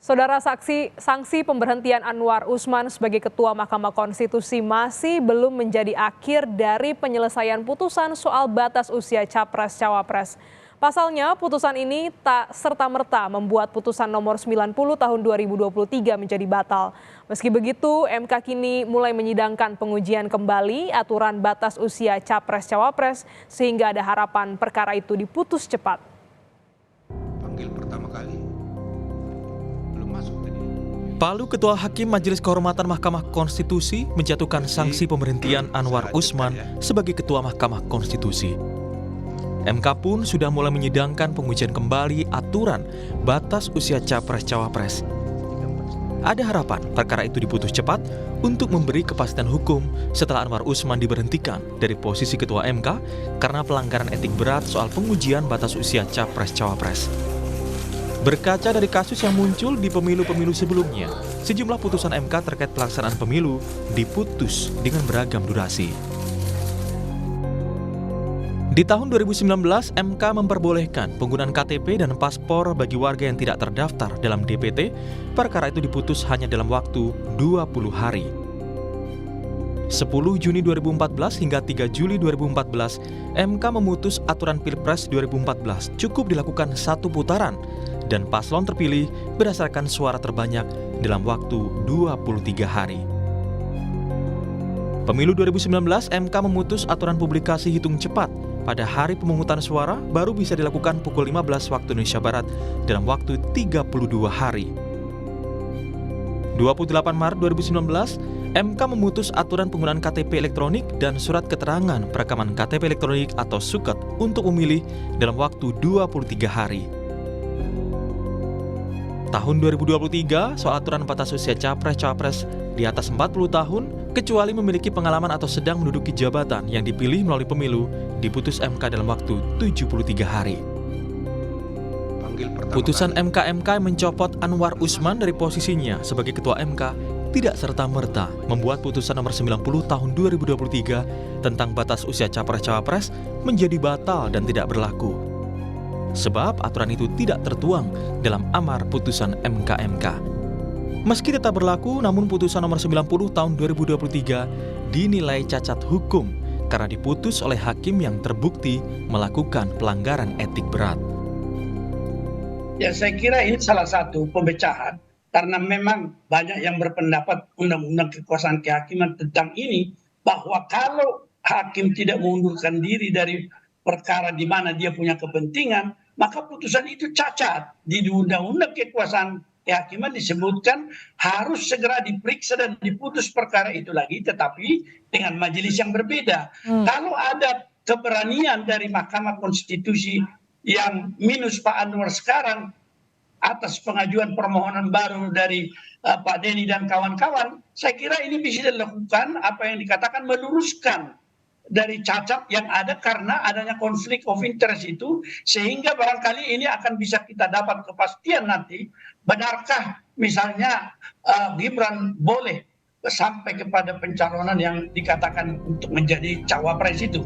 Saudara, sanksi pemberhentian Anwar Usman sebagai Ketua Mahkamah Konstitusi masih belum menjadi akhir dari penyelesaian putusan soal batas usia Capres-Cawapres. Pasalnya, putusan ini tak serta-merta membuat putusan nomor 90 tahun 2023 menjadi batal. Meski begitu, MK kini mulai menyidangkan pengujian kembali aturan batas usia Capres-Cawapres sehingga ada harapan perkara itu diputus cepat. Panggil pertama kali. Palu Ketua Hakim Majelis Kehormatan Mahkamah Konstitusi menjatuhkan sanksi pemberhentian Anwar Usman sebagai Ketua Mahkamah Konstitusi. MK pun sudah mulai menyidangkan pengujian kembali aturan batas usia Capres-Cawapres. Ada harapan perkara itu diputus cepat untuk memberi kepastian hukum setelah Anwar Usman diberhentikan dari posisi Ketua MK karena pelanggaran etik berat soal pengujian batas usia Capres-Cawapres. Berkaca dari kasus yang muncul di pemilu-pemilu sebelumnya, sejumlah putusan MK terkait pelaksanaan pemilu diputus dengan beragam durasi. Di tahun 2019, MK memperbolehkan penggunaan KTP dan paspor bagi warga yang tidak terdaftar dalam DPT. Perkara itu diputus hanya dalam waktu 20 hari. 10 Juni 2014 hingga 3 Juli 2014, MK memutus aturan Pilpres 2014 cukup dilakukan satu putaran dan paslon terpilih berdasarkan suara terbanyak dalam waktu 23 hari. Pemilu 2019, MK memutus aturan publikasi hitung cepat pada hari pemungutan suara baru bisa dilakukan pukul 15 waktu Indonesia Barat dalam waktu 32 hari. 28 Maret 2019, MK memutus aturan penggunaan KTP elektronik dan surat keterangan perekaman KTP elektronik atau SUKET untuk memilih dalam waktu 23 hari. Tahun 2023, soal aturan batas usia Capres-Cawapres di atas 40 tahun, kecuali memiliki pengalaman atau sedang menduduki jabatan yang dipilih melalui pemilu, diputus MK dalam waktu 73 hari. Putusan MK mencopot Anwar Usman dari posisinya sebagai Ketua MK tidak serta-merta membuat putusan nomor 90 tahun 2023 tentang batas usia Capres-Cawapres menjadi batal dan tidak berlaku. Sebab aturan itu tidak tertuang dalam amar putusan MK. Meski tetap berlaku, namun putusan nomor 90 tahun 2023 dinilai cacat hukum karena diputus oleh hakim yang terbukti melakukan pelanggaran etik berat. Ya, saya kira ini salah satu pemecahan karena memang banyak yang berpendapat undang-undang kekuasaan kehakiman tentang ini bahwa kalau hakim tidak mengundurkan diri dari perkara di mana dia punya kepentingan, maka putusan itu cacat. Di undang-undang kekuasaan kehakiman disebutkan harus segera diperiksa dan diputus perkara itu lagi, tetapi dengan majelis yang berbeda. Kalau ada keberanian dari Mahkamah Konstitusi yang minus Pak Anwar sekarang atas pengajuan permohonan baru dari Pak Denny dan kawan-kawan, saya kira ini bisa dilakukan apa yang dikatakan meluruskan dari cacat yang ada karena adanya konflik of interest itu, sehingga barangkali ini akan bisa kita dapat kepastian nanti benarkah misalnya Gibran boleh sampai kepada pencalonan yang dikatakan untuk menjadi cawapres itu.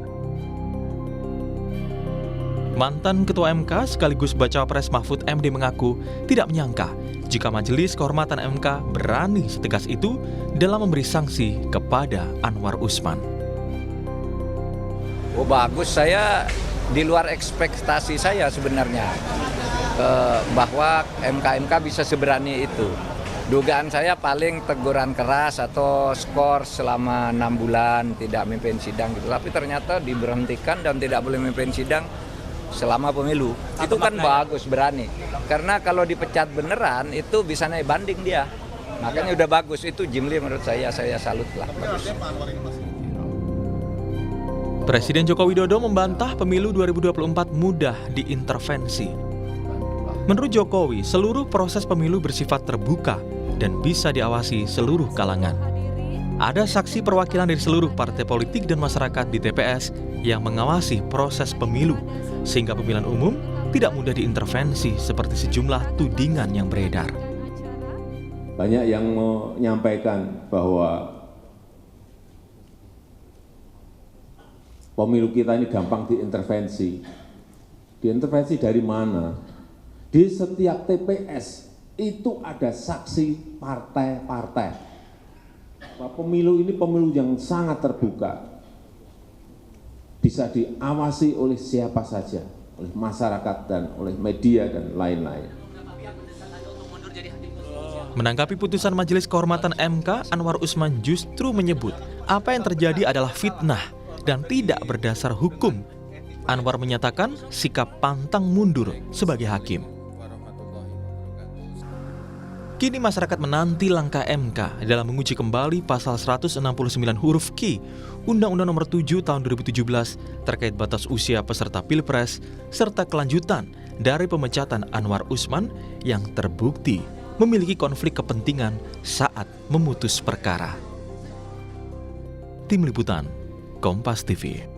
Mantan Ketua MK sekaligus Bacawa Pres Mahfud MD mengaku tidak menyangka jika Majelis Kehormatan MK berani setegas itu dalam memberi sanksi kepada Anwar Usman. Oh bagus, saya di luar ekspektasi saya sebenarnya bahwa MK bisa seberani itu. Dugaan saya paling teguran keras atau skor selama 6 bulan tidak memimpin sidang gitu. Tapi ternyata diberhentikan dan tidak boleh memimpin sidang selama pemilu. Itu kan bagus, berani. Karena kalau dipecat beneran itu bisa naik banding dia. Makanya udah bagus, itu Jimli menurut saya salut lah. Bagus. Presiden Joko Widodo membantah pemilu 2024 mudah diintervensi. Menurut Jokowi, seluruh proses pemilu bersifat terbuka dan bisa diawasi seluruh kalangan. Ada saksi perwakilan dari seluruh partai politik dan masyarakat di TPS yang mengawasi proses pemilu, sehingga pemilihan umum tidak mudah diintervensi seperti sejumlah tudingan yang beredar. Banyak yang menyampaikan bahwa pemilu kita ini gampang diintervensi. Diintervensi dari mana? Di setiap TPS itu ada saksi partai-partai. Pemilu ini pemilu yang sangat terbuka, bisa diawasi oleh siapa saja, oleh masyarakat dan oleh media dan lain-lain. Menanggapi putusan Majelis Kehormatan MK, Anwar Usman justru menyebut apa yang terjadi adalah fitnah dan tidak berdasar hukum. Anwar menyatakan sikap pantang mundur sebagai hakim. Kini masyarakat menanti langkah MK dalam menguji kembali pasal 169 huruf Q Undang-Undang Nomor 7 Tahun 2017 terkait batas usia peserta Pilpres serta kelanjutan dari pemecatan Anwar Usman yang terbukti memiliki konflik kepentingan saat memutus perkara. Tim Liputan, Kompas TV.